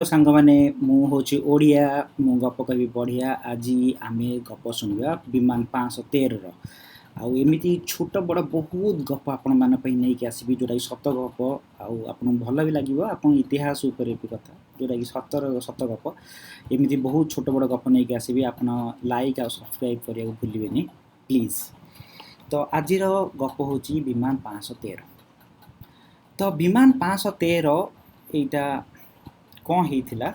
सांग मैंने मु हूँ ओडिया मु गप कहि बढ़िया आज आम गप शुणा विमान 513 आउ एमती छोट बड़ बहुत गप आपण मान नहीं आसबि जोटा सत गप आपन भल भी लगे आप इतिहास उपर भी कथा जोटा कि सत गप एमती बहुत छोट बड़ गप नहीं आसबि आप लाइक आ सब्सक्राइब करने भूलें प्लीज। तो आज गप हूँ विमान 513। तो विमान 513 यहाँ कौन होता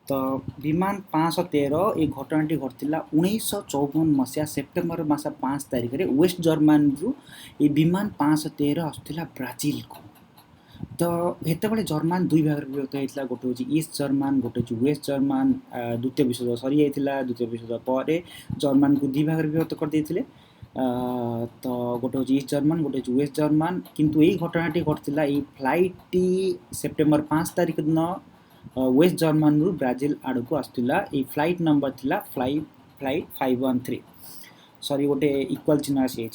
तो विमान 513 ये घटनाटी घटला 1954 मसीहा सेप्टेम्बर मास 5 तारिख में वेस्ट जर्मान रु ये विमान 513 आसुला ब्राजिल को। तो हेतबले जर्मान दुई भाग विभक्त होता गोटे हूँ ईस्ट जर्मान गोटे हूँ वेस्ट जर्मान। द्वितीय विश्वयुद्ध सरी जाता द्वितीय विश्वयुद्ध पर जर्मान को दुई भाग विभक्त करते तो गोटे हूँ ईस्ट जर्मान गोटे हूँ वेस्ट जर्मान। किंतु यही घटनाटी घटला ये फ्लाइट सेप्टेम्बर 5 तारिख दिन वेस्ट जर्मान रु ब्राजिल आड़ को आसुला। ये फ्लाइट नंबर थिला फ्लाइट 513 सॉरी गोटे इक्वल चिन्ह आसी।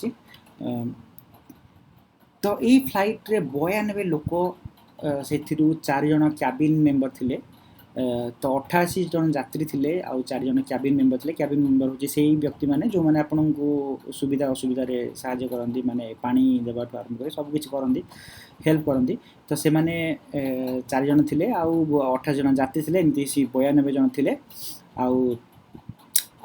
तो ये फ्लाइट रे 92 लोक से 4 जन क्याबिन मेंबर थिले। तो 88 जन यात्री थिले आ 4 जन क्याबिन मेंबर थिले। क्याबिन मेंबर होची सेही व्यक्ति माने जो माने आपन को सुविधा असुविधा रे सहायता करंदी माने पानी देबा आरंभ करे सब किछि करंदी हेल्प करंदी। तो से माने 4 जन थिले आ 28 जन यात्री थिले एमती 92 जन थिले आ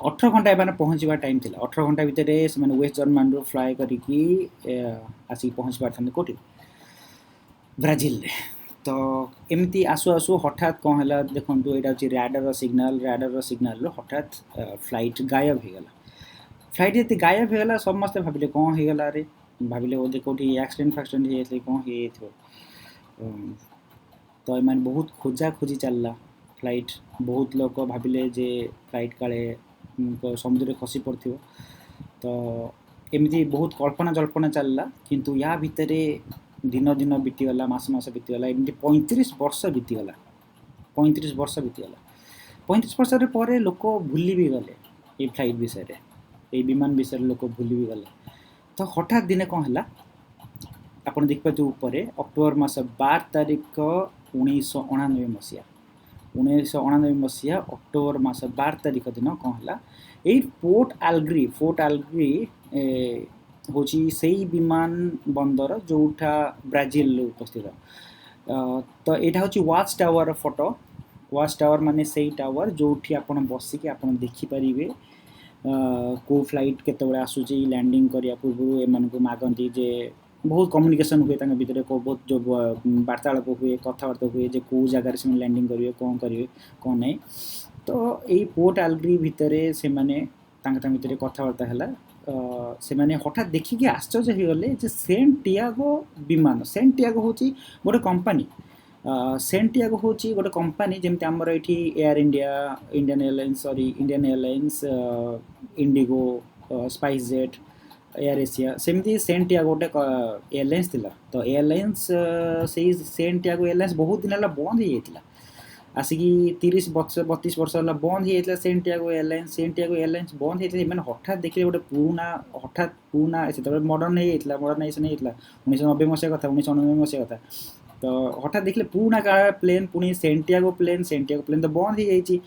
18 घंटा एबाने पहुँचवा टाइम थिला। 18 घंटा भितर से वेस्ट जर्मान रो फ्लाए करिकी आसी पहुँच पारथान कोठी ब्राजिल रे। तो एमती आसु आसु हठात कौन है देखो यहाँ हूँ रैडर सिग्नाल हठात फ्लाइट गायब हो गला। फ्लाइट ये गायब हो गला समस्ते भाविले कौन हो गला रे भाविले बोधे कौटी एक्सीडेंट फैक्सीडेंट हो कौन हो। तो ये बहुत खोजा खोजी चलला फ्लाइट बहुत लोग भाविले जे फ्लाइट काले समुद्र खसी पड़ो। तो एमती बहुत कल्पना जल्पना चलला किंतु या भितर दिन दिन बीतीगला मास बीतीगला एमती 35 वर्ष बीतीगला 35 वर्ष बीतीगला 35 वर्ष पर लोक भूली भी गले ये फ्लाइट विषय ये विमान विषय लोक भूली भी गले। तो हठात दिने कौन है आप देखिए ऊपर अक्टोबर मास 12 तारिख 1999 मसीहा अक्टोबर मास 12 तारिख दिन कौन है ये पोर्ट आलग्री हूँ से विमान बंदर जोटा ब्राजिल उपस्थित। तो यहाँ हूँ watch tower photo watch tower माने से टावर जो आप बसिक आप देखिपारे को फ्लाइट केतबे आसूची लैंडिंग करिया पूर्व एम को मागती जे बहुत कम्युनिकेशन हुए भितर बहुत जो वार्तालाप हुए कथबार्ता हुए जे कौ जगार से लैंडिंग करेंगे कौन नहीं। तो यही पोर्ट आलग्री भितर से भितर कथबार्ता है से माने हठात देखिए आश्चर्य हो गले जे सेंट टियागो विमान सेंट टियागो हूँ गोटे कंपनी सेंट टियागो हूँ गोटे कंपनी जमती आमर ये air India Indian airlines Indigo spice jet air Asia सेमती सेंट टियागो गोटे एयरलाइंस थिला। तो एयरलाइंस से सेंट टियागो एयरलाइंस बहुत दिन है बंद हो जाता आसिकी 32 वर्ष है बंद हो जाता सेंट टियागो एयरलाइंस बंद होता मैंने हठात देखिए गोटे हठात पुराना से मॉडर्न हो मॉडर्नाइजेशन होता 1990 मसीहा कथा 1999 मसीहा कथा। तो हठात देखिए पुराना काल प्लेन पुणी सेंट टियागो प्लेन तो बंद हो जाइए।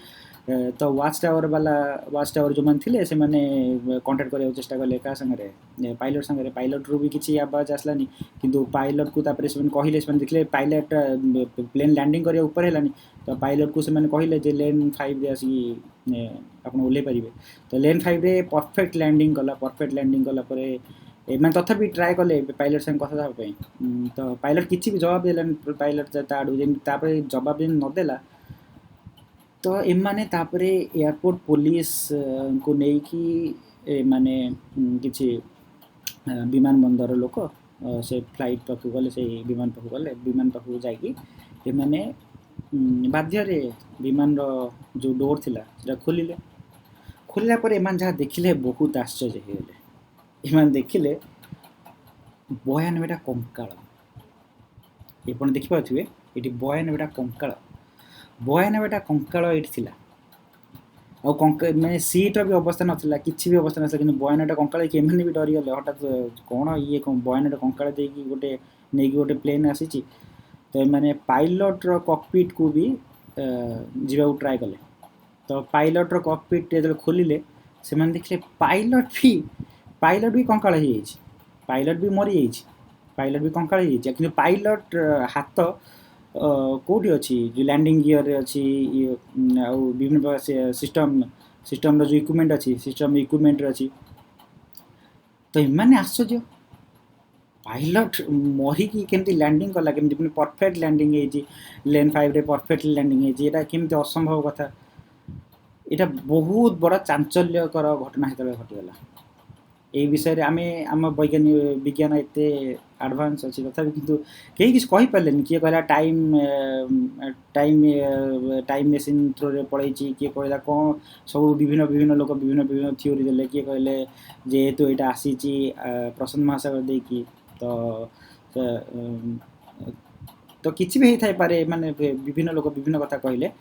तो वाच टावर जो मैंने से कंटाक्ट करने चेष्टा कले क्या संगे पायलट रू भी किसी आवाज आसलानी किंतु पायलट को कहले देखले पायलट प्लेन लैंडिंग करने ऊपर है। तो पायलट को से कहले जे लेन 5 आप ओल्ले पारे। तो लेन 5 रे परफेक्ट लैंडिंग कला मैं तथापि ट्राए कले पायलट संग कथा तो पायलट किसी भी जवाब देलानी पायलट आड़ू जवाब नदेला। तो एमाने तापरे एयरपोर्ट पुलिस को लेकिन माने किसी विमान बंदर लोक से फ्लाइट पाख गले से विमान पाख जाकि माने बाध्य विमान जो डोर थिला सेटा खोलिला पर एमान जहाँ देखिले बहुत आश्चर्य हो गले। एमान देखिले 92टा कंकाल एपण देखि पाथुवे एटी 92टा कंकाल 92टा कंकाल ये थिला आ मैंने सीट भी अवस्था नाला किसी भी अवस्था नाला कि 92टा कंकाल एमने भी डरीगले हठात कौन ये 92टा कंकाल देकी गोटे नहीं गोटे प्लेन आसी तो मैंने पायलट रो कॉकपिट को भी जीवा ट्राए कले तो पायलट रो कॉकपिट जो खोलिले से मैंने देखले पायलट भी कंकाल हो जाइए पायलट भी मरी जाइए पायलट भी कंकाल हो जाइए कि पायलट हाथ कौटी अच्छी जो लैंडिंग गियर अच्छी विभिन्न प्रकार सिस्टम जो इक्विपमेंट अच्छी सिस्टम इक्विपमेंट अच्छी तो इमाने आश्चर्य पायलट मरिकी केमती लैंडिंग कला केमती परफेक्ट लैंडिंग है लेन 5 रे परफेक्ट लैंडिंग है ये केमती असंभव कथा ये बहुत बड़ा चांचल्यकर घटना हेतु घटीगला ये विषय रे आमे आम वैज्ञानिक विज्ञान एते एडवांस अच्छी तथा किंतु कहीं किसी कही पारे किए कहला टाइम मशीन थ्रो रे पड़े किए कहला कौन सब विभिन्न विभिन्न लोक विभिन्न विभिन्न थ्योरी देले किए कहले जेहेतु यहाँ आसी प्रशांत महासागर देकी तो किसी भी होता पारे माने विभिन्न लोक विभिन्न कथा कहले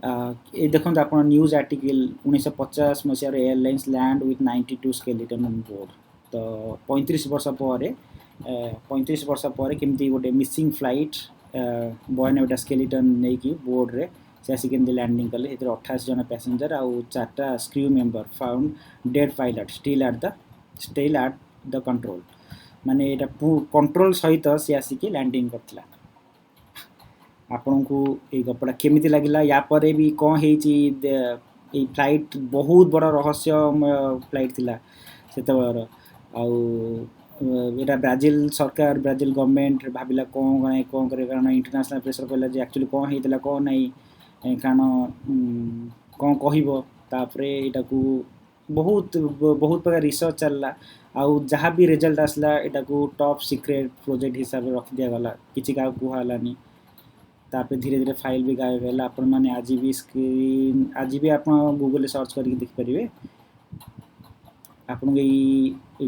ये देखो आप news article 1950 Masih airlines land with 92 skeleton on board तो 35 वर्ष पर केमती गोटे मिसिंग फ्लाइट बॉयने गोटे स्केलेटन नहीं कि बोर्ड रे से आसी केमती लैंडिंग कले 28 जन पैसेंजर आउ 4टा crew member found dead pilot still at the control माने एटा कंट्रोल सहित से आसिक लैंडिंग करथिला आपन को ये गपड़ा केमिति लागिला या परे भी कौन है फ्लाइट बहुत बड़ा रहस्य फ्लाइट थिला सेतबर आउ ब्राजिल सरकार ब्राजिल गवर्नमेंट भाविला कौन करे कारण इंटरनेशनल प्रेशर कहला जे एक्चुअली कौन होइतला कौन नहीं कारण कौन कहबो तापरे एटा को बहुत बहुत प्रकार रिसर्च चलला आउ जहाँ भी रिजल्ट आसला एटा को टॉप सीक्रेट प्रोजेक्ट हिसाब से रख दिया गला किछि का कहलानी तापर धीरे धीरे फाइल भी गायब है आपण मैंने आज भी आप गूगल सर्च करके देखिपारे आपन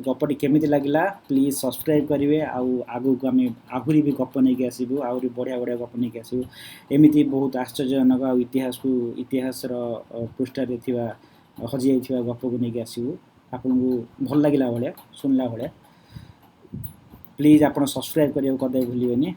गपटी केमी लगे प्लीज सब्सक्राइब करेंगे आगू को आम आहरी भी गप नहीं आसबू आहरी बढ़िया बढ़िया गप नहीं आसबू एमती बहुत आश्चर्यजनक इतिहास पृष्ठ हजि जाइए गप को नहीं आसबू आपन को भल लगे भाया शुणला भाया प्लीज आप सब्सक्राइब करने को कदे भूलें।